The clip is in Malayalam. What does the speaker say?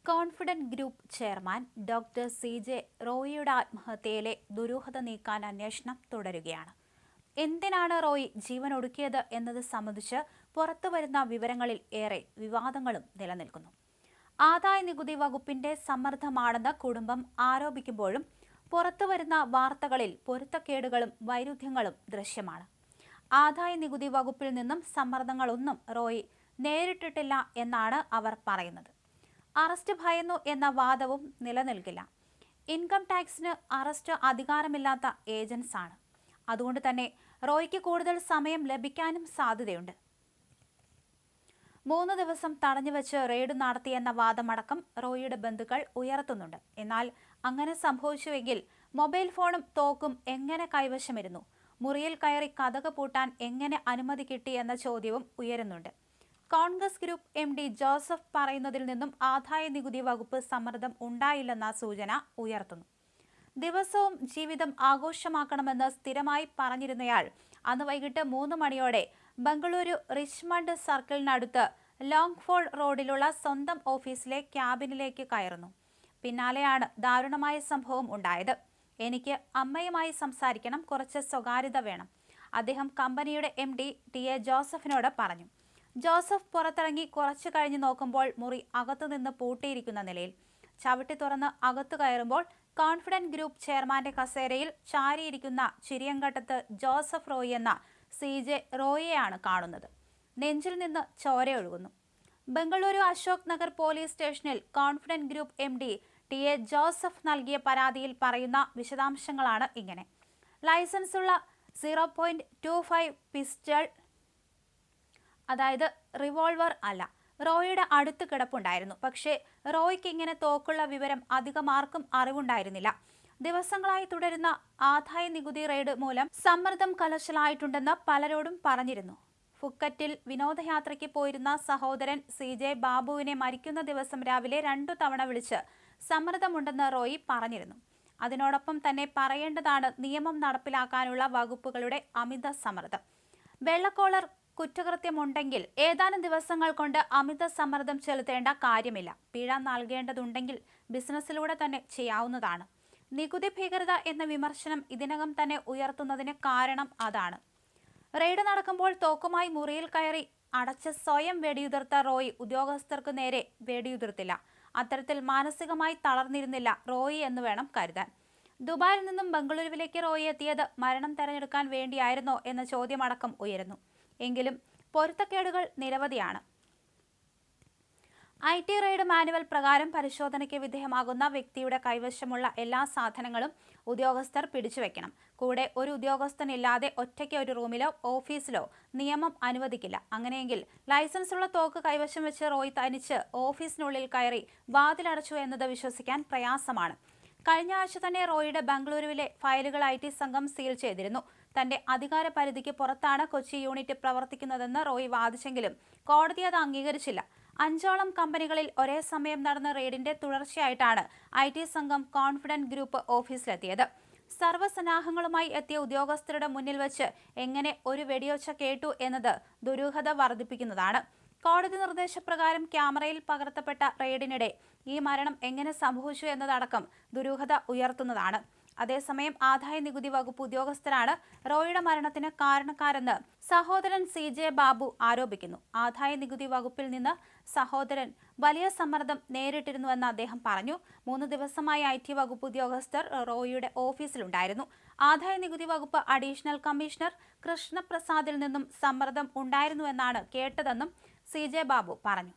Confident group chairman doctor C J. റോയിയുടെ ആത്മഹത്യയിലെ ദുരൂഹത നീക്കാൻ അന്വേഷണം തുടരുകയാണ്. എന്തിനാണ് റോയി ജീവനൊടുക്കിയത് എന്നത് സംബന്ധിച്ച് പുറത്തുവരുന്ന വിവരങ്ങളിൽ ഏറെ വിവാദങ്ങളും നിലനിൽക്കുന്നു. ആദായനികുതി വകുപ്പിന്റെ സമ്മർദ്ദമാണെന്ന് കുടുംബം ആരോപിക്കുമ്പോഴും പുറത്തുവരുന്ന വാർത്തകളിൽ പൊരുത്തക്കേടുകളും വൈരുദ്ധ്യങ്ങളും ദൃശ്യമാണ്. ആദായനികുതി വകുപ്പിൽ നിന്നും സമ്മർദ്ദങ്ങളൊന്നും റോയി നേരിട്ടിട്ടില്ല എന്നാണ് അവർ പറയുന്നത്. അറസ്റ്റ് ഭയന്നു എന്ന വാദവും നിലനിൽക്കില്ല. ഇൻകം ടാക്സിന് അറസ്റ്റ് അധികാരമില്ലാത്ത ഏജൻസാണ്. അതുകൊണ്ട് തന്നെ റോയിക്ക് കൂടുതൽ സമയം ലഭിക്കാനും സാധ്യതയുണ്ട്. 3 ദിവസം തടഞ്ഞുവെച്ച് റെയ്ഡ് നടത്തിയെന്ന വാദമടക്കം റോയിയുടെ ബന്ധുക്കൾ ഉയർത്തുന്നുണ്ട്. എന്നാൽ അങ്ങനെ സംഭവിച്ചുവെങ്കിൽ മൊബൈൽ ഫോണും തോക്കും എങ്ങനെ കൈവശമിരുന്നു? മുറിയിൽ കയറി കതക് പൂട്ടാൻ എങ്ങനെ അനുമതി കിട്ടി എന്ന ചോദ്യവും ഉയരുന്നുണ്ട്. കോൺഗ്രസ് ഗ്രൂപ്പ് എം.ഡി. ജോസഫ് പറയുന്നതിൽ നിന്നും ആദായനികുതി വകുപ്പ് സമ്മർദ്ദം ഉണ്ടായില്ലെന്ന സൂചന ഉയർത്തുന്നു. ദിവസവും ജീവിതം ആഘോഷമാക്കണമെന്ന് സ്ഥിരമായി പറഞ്ഞിരുന്നയാൾ അന്ന് വൈകിട്ട് 3 മണിയോടെ ബംഗളൂരു റിച്ച്മണ്ട് സർക്കിളിനടുത്ത് ലോങ്ഫോർഡ് റോഡിലുള്ള സ്വന്തം ഓഫീസിലെ ക്യാബിനിലേക്ക് കയറുന്നു. പിന്നാലെയാണ് ദാരുണമായ സംഭവം ഉണ്ടായത്. എനിക്ക് അമ്മയുമായി സംസാരിക്കണം, കുറച്ച് സ്വകാര്യത വേണം, അദ്ദേഹം കമ്പനിയുടെ എം.ഡി. ടി.എ. ജോസഫിനോട് പറഞ്ഞു. ജോസഫ് പുറത്തിറങ്ങി കുറച്ചു കഴിഞ്ഞ് നോക്കുമ്പോൾ മുറി അകത്തുനിന്ന് പൂട്ടിയിരിക്കുന്ന നിലയിൽ. ചവിട്ടി തുറന്ന് അകത്തു കയറുമ്പോൾ കോൺഫിഡന്റ് ഗ്രൂപ്പ് ചെയർമാന്റെ കസേരയിൽ ചാരിയിരിക്കുന്ന ചിരിയങ്കട്ടത്ത് ജോസഫ് റോയി എന്ന സി.ജെ. റോയിയെയാണ് കാണുന്നത്. നെഞ്ചിൽ നിന്ന് ചോരയൊഴുകുന്നു. ബംഗളൂരു അശോക് നഗർ പോലീസ് സ്റ്റേഷനിൽ കോൺഫിഡന്റ് ഗ്രൂപ്പ് എം.ഡി. ടി.എ. ജോസഫ് നൽകിയ പരാതിയിൽ പറയുന്ന വിശദാംശങ്ങളാണ് ഇങ്ങനെ. ലൈസൻസുള്ള 0.25 പിസ്റ്റൾ, അതായത് റിവോൾവർ അല്ല, റോയിയുടെ അടുത്ത് കിടപ്പുണ്ടായിരുന്നു. പക്ഷേ റോയിക്ക് ഇങ്ങനെ തോക്കുള്ള വിവരം അധികമാർക്കും അറിവുണ്ടായിരുന്നില്ല. ദിവസങ്ങളായി തുടരുന്ന ആദായനികുതി റെയ്ഡ് മൂലം സമ്മർദ്ദം കലശലായിട്ടുണ്ടെന്ന് പലരോടും പറഞ്ഞിരുന്നു. ഫുക്കറ്റിൽ വിനോദയാത്രയ്ക്ക് പോയിരുന്ന സഹോദരൻ സി.ജെ. ബാബുവിനെ മരിക്കുന്ന ദിവസം രാവിലെ 2 തവണ വിളിച്ച് സമ്മർദ്ദമുണ്ടെന്ന് റോയി പറഞ്ഞിരുന്നു. അതിനോടൊപ്പം തന്നെ പറയേണ്ടതാണ് നിയമം നടപ്പിലാക്കാനുള്ള വകുപ്പുകളുടെ അമിത സമ്മർദ്ദം. വെള്ളക്കോളർ കുറ്റകൃത്യമുണ്ടെങ്കിൽ ഏതാനും ദിവസങ്ങൾ കൊണ്ട് അമിത സമ്മർദ്ദം ചെലുത്തേണ്ട കാര്യമില്ല. പിഴ നൽകേണ്ടതുണ്ടെങ്കിൽ ബിസിനസ്സിലൂടെ തന്നെ ചെയ്യാവുന്നതാണ്. നികുതി ഭീകരത എന്ന വിമർശനം ഇതിനകം തന്നെ ഉയർത്തുന്നതിന് കാരണം അതാണ്. റെയ്ഡ് നടക്കുമ്പോൾ തോക്കുമായി മുറിയിൽ കയറി അടച്ച് സ്വയം വെടിയുതിർത്ത റോയി ഉദ്യോഗസ്ഥർക്ക് നേരെ വെടിയുതിർത്തില്ല. അത്തരത്തിൽ മാനസികമായി തളർന്നിരുന്നില്ല റോയി എന്ന് വേണം കരുതാൻ. ദുബായിൽ നിന്നും ബംഗളൂരുവിലേക്ക് റോയി എത്തിയത് മരണം തെരഞ്ഞെടുക്കാൻ വേണ്ടിയായിരുന്നോ എന്ന ചോദ്യമടക്കം ഉയരുന്നു. എങ്കിലും പൊരുത്തക്കേടുകൾ നിരവധിയാണ്. ഐ.ടി. റെയ്ഡ് മാനുവൽ പ്രകാരം പരിശോധനയ്ക്ക് വിധേയമാകുന്ന വ്യക്തിയുടെ കൈവശമുള്ള എല്ലാ സാധനങ്ങളും ഉദ്യോഗസ്ഥർ പിടിച്ചുവെക്കണം. കൂടെ ഒരു ഉദ്യോഗസ്ഥനില്ലാതെ ഒറ്റയ്ക്ക് ഒരു റൂമിലോ ഓഫീസിലോ നിയമം അനുവദിക്കില്ല. അങ്ങനെയെങ്കിൽ ലൈസൻസുള്ള തോക്ക് കൈവശം വെച്ച് റോയി തനിച്ച് ഓഫീസിനുള്ളിൽ കയറി വാതിലടച്ചു എന്നത് വിശ്വസിക്കാൻ പ്രയാസമാണ്. കഴിഞ്ഞ ആഴ്ച തന്നെ റോയിയുടെ ബംഗളൂരുവിലെ ഫയലുകൾ ഐ.ടി. സംഘം സീൽ ചെയ്തിരുന്നു. തന്റെ അധികാര പരിധിക്ക് പുറത്താണ് കൊച്ചി യൂണിറ്റ് പ്രവർത്തിക്കുന്നതെന്ന് റോയി വാദിച്ചെങ്കിലും കോടതി അത് അംഗീകരിച്ചില്ല. 5ഓളം കമ്പനികളിൽ ഒരേ സമയം നടന്ന റെയ്ഡിന്റെ തുടർച്ചയായിട്ടാണ് ഐ.ടി. സംഘം കോൺഫിഡന്റ് ഗ്രൂപ്പ് ഓഫീസിലെത്തിയത്. സർവ്വസന്നാഹങ്ങളുമായി എത്തിയ ഉദ്യോഗസ്ഥരുടെ മുന്നിൽ വെച്ച് എങ്ങനെ ഒരു വെടിയൊച്ച കേട്ടു എന്നത് ദുരൂഹത വർദ്ധിപ്പിക്കുന്നതാണ്. കോടതി നിർദ്ദേശപ്രകാരം ക്യാമറയിൽ പകർത്തപ്പെട്ട റെയ്ഡിനിടെ ഈ മരണം എങ്ങനെ സംഭവിച്ചു എന്നതടക്കം ദുരൂഹത ഉയർത്തുന്നതാണ്. അതേസമയം ആദായനികുതി വകുപ്പ് ഉദ്യോഗസ്ഥരാണ് റോയിയുടെ മരണത്തിന് കാരണക്കാരെന്ന് സഹോദരൻ സി.ജെ. ബാബു ആരോപിക്കുന്നു. ആദായനികുതി വകുപ്പിൽ നിന്ന് സഹോദരൻ വലിയ സമ്മർദ്ദം നേരിട്ടിരുന്നുവെന്ന് അദ്ദേഹം പറഞ്ഞു. 3 ദിവസമായി ഐ.ടി. വകുപ്പ് ഉദ്യോഗസ്ഥർ റോയിയുടെ ഓഫീസിലുണ്ടായിരുന്നു. ആദായനികുതി വകുപ്പ് അഡീഷണൽ കമ്മീഷണർ കൃഷ്ണപ്രസാദിൽ നിന്നും സമ്മർദ്ദം ഉണ്ടായിരുന്നുവെന്നാണ് കേട്ടതെന്നും സി.ജെ. ബാബു പറഞ്ഞു.